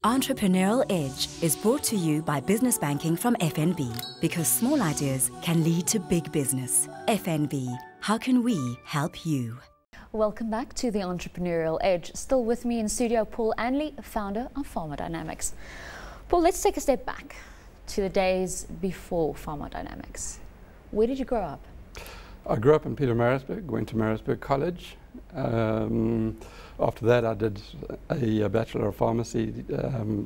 Entrepreneurial Edge is brought to you by Business Banking from FNB, because small ideas can lead to big business. FNB, how can we help you? Welcome back to the Entrepreneurial Edge. Still with me in studio, Paul Anley, founder of Pharma Dynamics. Paul, let's take a step back to the days before Pharma Dynamics. Where did you grow up? I grew up in Pietermaritzburg, went to Maritzburg College. After that, I did a Bachelor of Pharmacy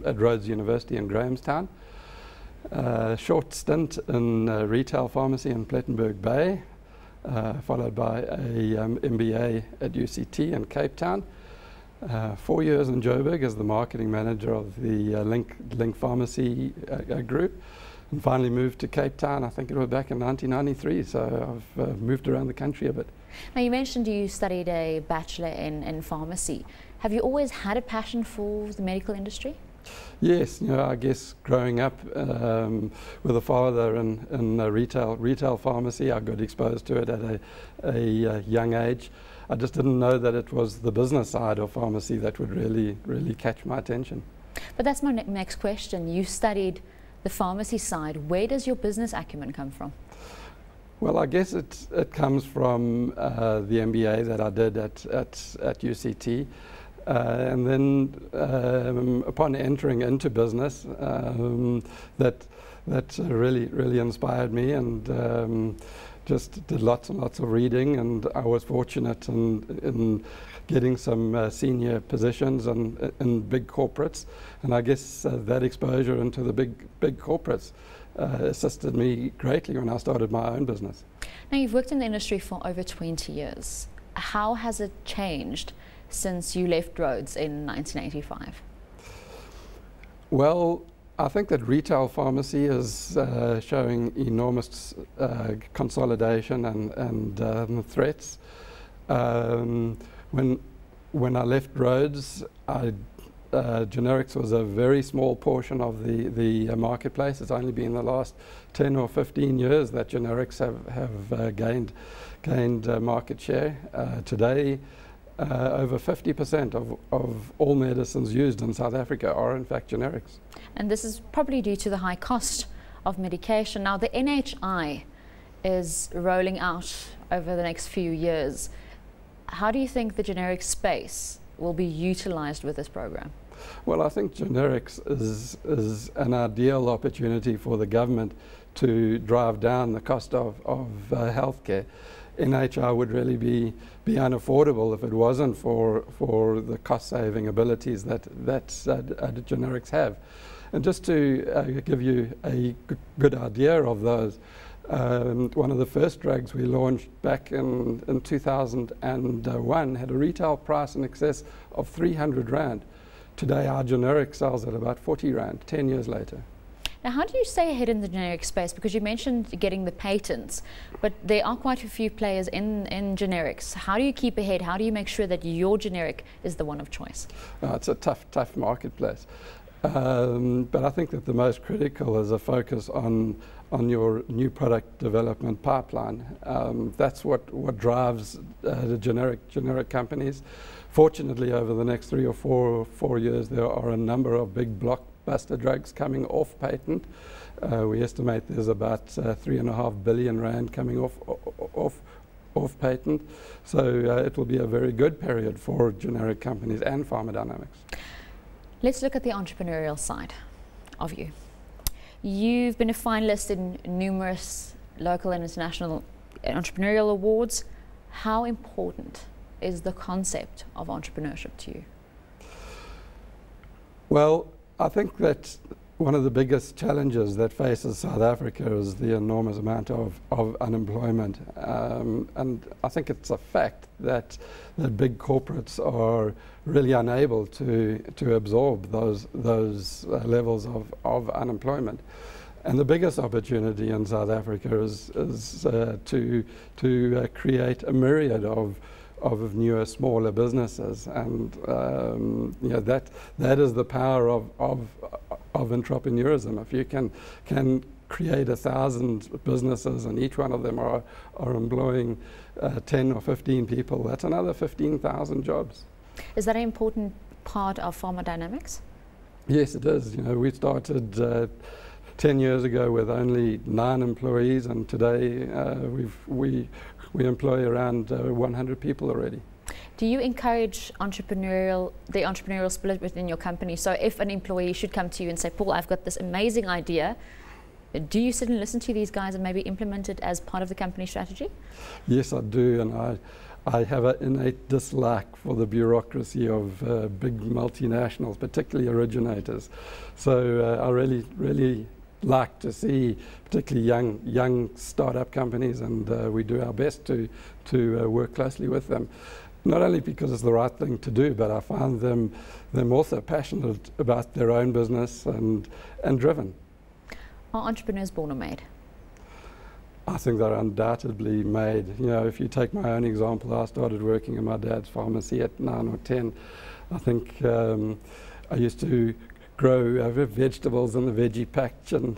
at Rhodes University in Grahamstown. Short stint in retail pharmacy in Plettenberg Bay, followed by a MBA at UCT in Cape Town. 4 years in Joburg as the marketing manager of the Link Pharmacy group, and finally moved to Cape Town. I think it was back in 1993, so I've moved around the country a bit. Now, you mentioned you studied a bachelor in pharmacy. Have you always had a passion for the medical industry? Yes, I guess growing up with a father in retail pharmacy, I got exposed to it at a young age. I just didn't know that it was the business side of pharmacy that would really catch my attention. But that's my next question. You studied the pharmacy side. Where does your business acumen come from? Well, I guess it comes from the MBA that I did at UCT. And then upon entering into business, that really inspired me, and just did lots and lots of reading, and I was fortunate in getting some senior positions in big corporates, and I guess that exposure into the big corporates assisted me greatly when I started my own business. Now, you've worked in the industry for over 20 years. How has it changed since you left Rhodes in 1985? Well, I think that retail pharmacy is showing enormous consolidation and threats. When I left Rhodes, generics was a very small portion of the marketplace. It's only been the last 10 or 15 years that generics have gained market share. Today, over 50% of all medicines used in South Africa are in fact generics. And this is probably due to the high cost of medication. Now, the NHI is rolling out over the next few years. How do you think the generic space will be utilized with this program? Well, I think generics is an ideal opportunity for the government to drive down the cost of healthcare. NHI would really be unaffordable if it wasn't for the cost-saving abilities that generics have. And just to give you a good idea of those, one of the first drugs we launched back in 2001 had a retail price in excess of 300 Rand. Today our generic sells at about 40 Rand, 10 years later. Now, how do you stay ahead in the generic space? Because you mentioned getting the patents, but there are quite a few players in generics. How do you keep ahead? How do you make sure that your generic is the one of choice? It's a tough marketplace. But I think that the most critical is a focus on your new product development pipeline. That's what drives the generic companies. Fortunately, over the next 3 or 4 years, there are a number of big blockbuster drugs coming off patent. We estimate there's about 3.5 billion Rand coming off patent. So it will be a very good period for generic companies and Pharma Dynamics. Let's look at the entrepreneurial side of you. You've been a finalist in numerous local and international entrepreneurial awards. How important is the concept of entrepreneurship to you? Well, I think that one of the biggest challenges that faces South Africa is the enormous amount of unemployment. And I think it's a fact that the big corporates are really unable to absorb those levels of unemployment. And the biggest opportunity in South Africa is to create a myriad of newer, smaller businesses, and that is the power of entrepreneurism. If you can create 1,000 businesses and each one of them are employing 10 or 15 people, that's another 15,000 jobs. Is that an important part of Pharma Dynamics? Yes, it is. You know, we started 10 years ago with only 9 employees, and today we employ around 100 people already. Do you encourage the entrepreneurial spirit within your company? So if an employee should come to you and say, Paul, I've got this amazing idea, do you sit and listen to these guys and maybe implement it as part of the company strategy? Yes, I do, and I have an innate dislike for the bureaucracy of big multinationals, particularly originators. So I really like to see particularly young startup companies, and we do our best to work closely with them. Not only because it's the right thing to do, but I find them also passionate about their own business and driven. Are entrepreneurs born or made? I think they're undoubtedly made. You know, if you take my own example, I started working in my dad's pharmacy at 9 or 10. I think I used to grow vegetables in the veggie patch and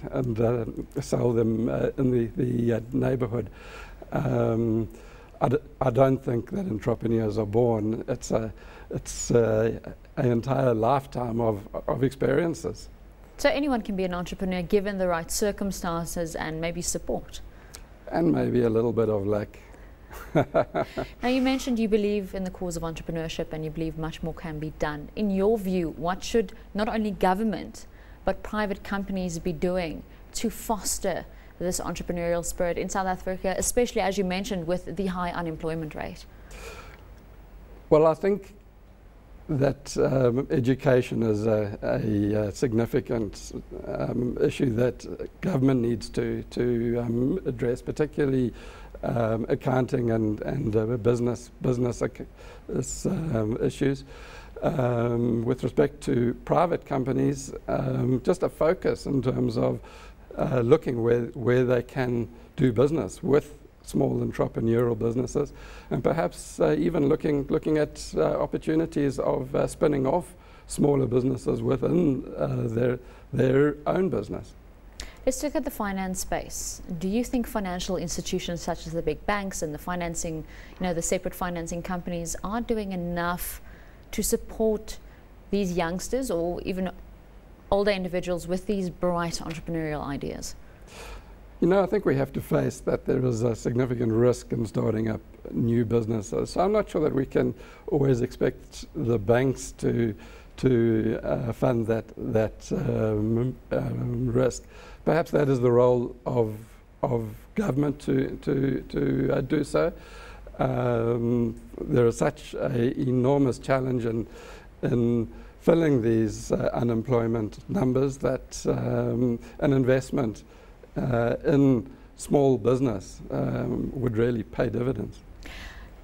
sell them in the neighborhood. I don't think that entrepreneurs are born. It's an entire lifetime of experiences. So anyone can be an entrepreneur given the right circumstances and maybe support? And maybe a little bit of luck. Now, you mentioned you believe in the cause of entrepreneurship and you believe much more can be done. In your view, what should not only government but private companies be doing to foster this entrepreneurial spirit in South Africa, especially as you mentioned with the high unemployment rate? Well, I think that education is a significant issue that government needs to address, particularly accounting and business issues. With respect to private companies, just a focus in terms of looking where they can do business with small entrepreneurial businesses, and perhaps even looking at opportunities of spinning off smaller businesses within their own business. Let's look at the finance space. Do you think financial institutions such as the big banks and the financing, the separate financing companies are doing enough to support these youngsters or even older individuals with these bright entrepreneurial ideas? I think we have to face that there is a significant risk in starting up new businesses. So I'm not sure that we can always expect the banks to fund that risk. Perhaps that is the role of government to do so. There is such an enormous challenge in filling these unemployment numbers that an investment in small business would really pay dividends.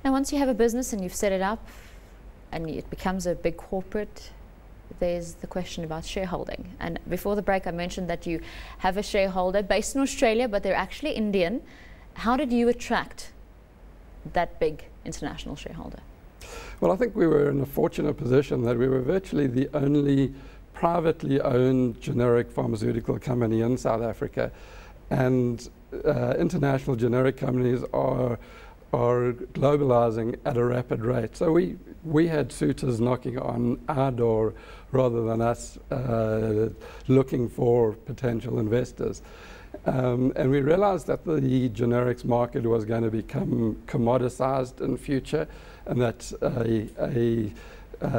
Now, once you have a business and you've set it up and it becomes a big corporate, there's the question about shareholding. And before the break, I mentioned that you have a shareholder based in Australia, but they're actually Indian. How did you attract that big international shareholder? Well, I think we were in a fortunate position that we were virtually the only privately owned generic pharmaceutical company in South Africa, and international generic companies are globalizing at a rapid rate. So we had suitors knocking on our door rather than us looking for potential investors. And we realized that the generics market was going to become commoditized in future, and that a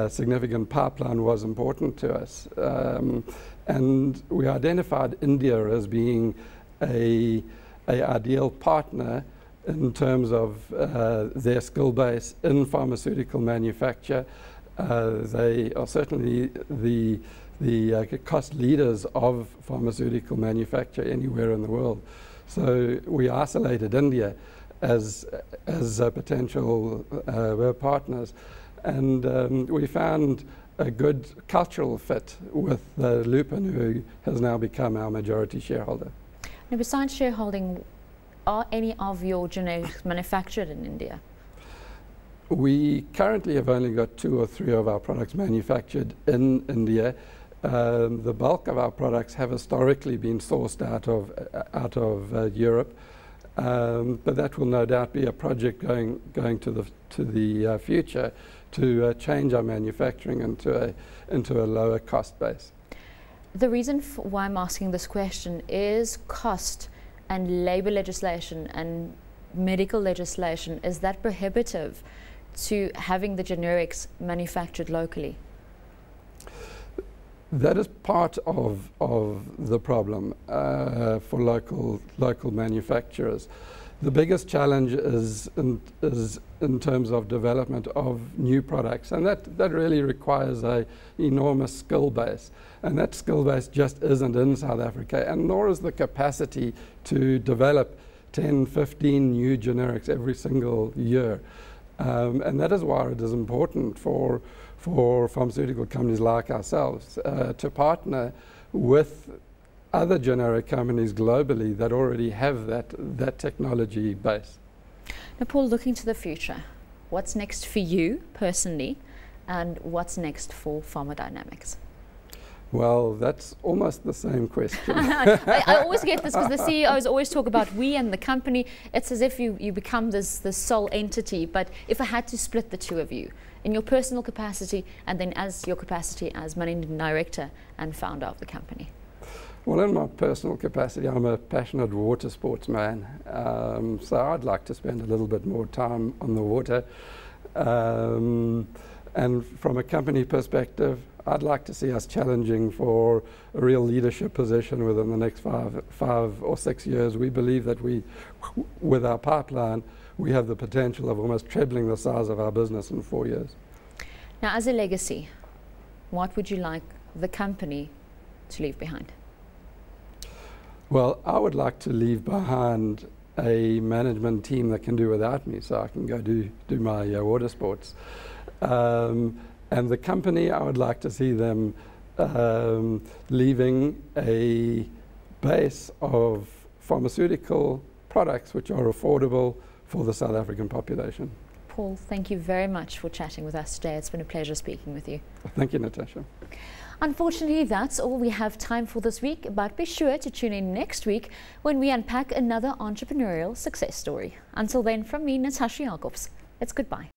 significant pipeline was important to us. And we identified India as being an ideal partner in terms of their skill base in pharmaceutical manufacture. They are certainly the cost leaders of pharmaceutical manufacture anywhere in the world. So we isolated India as potential partners, and we found a good cultural fit with Lupin, who has now become our majority shareholder. Now, besides shareholding, are any of your generics manufactured in India? We currently have only got 2 or 3 of our products manufactured in India. The bulk of our products have historically been sourced out of Europe, but that will no doubt be a project going to the future to change our manufacturing into a lower cost base. The reason why I'm asking this question is cost and labor legislation and medical legislation is that prohibitive to having the generics manufactured locally? That is part of the problem for local manufacturers. The biggest challenge is in terms of development of new products, and that really requires an enormous skill base. And that skill base just isn't in South Africa, and nor is the capacity to develop 10, 15 new generics every single year. And that is why it is important for pharmaceutical companies like ourselves to partner with other generic companies globally that already have that technology base. Now, Paul, looking to the future, what's next for you personally, and what's next for Pharma Dynamics? Well, that's almost the same question. I always get this because the CEOs always talk about we and the company. It's as if you become this sole entity. But if I had to split the two of you, in your personal capacity and then as your capacity as Managing Director and founder of the company? Well, in my personal capacity, I'm a passionate water sports man. So I'd like to spend a little bit more time on the water. And from a company perspective, I'd like to see us challenging for a real leadership position within the next five or 6 years. We believe that with our pipeline, we have the potential of almost trebling the size of our business in 4 years. Now, as a legacy, what would you like the company to leave behind? Well, I would like to leave behind a management team that can do without me, so I can go do my water sports. And the company, I would like to see them leaving a base of pharmaceutical products which are affordable for the South African population. Paul, thank you very much for chatting with us today. It's been a pleasure speaking with you. Thank you, Natascha. Unfortunately, that's all we have time for this week, but be sure to tune in next week when we unpack another entrepreneurial success story. Until then, from me, Natascha Jacobsz, it's goodbye.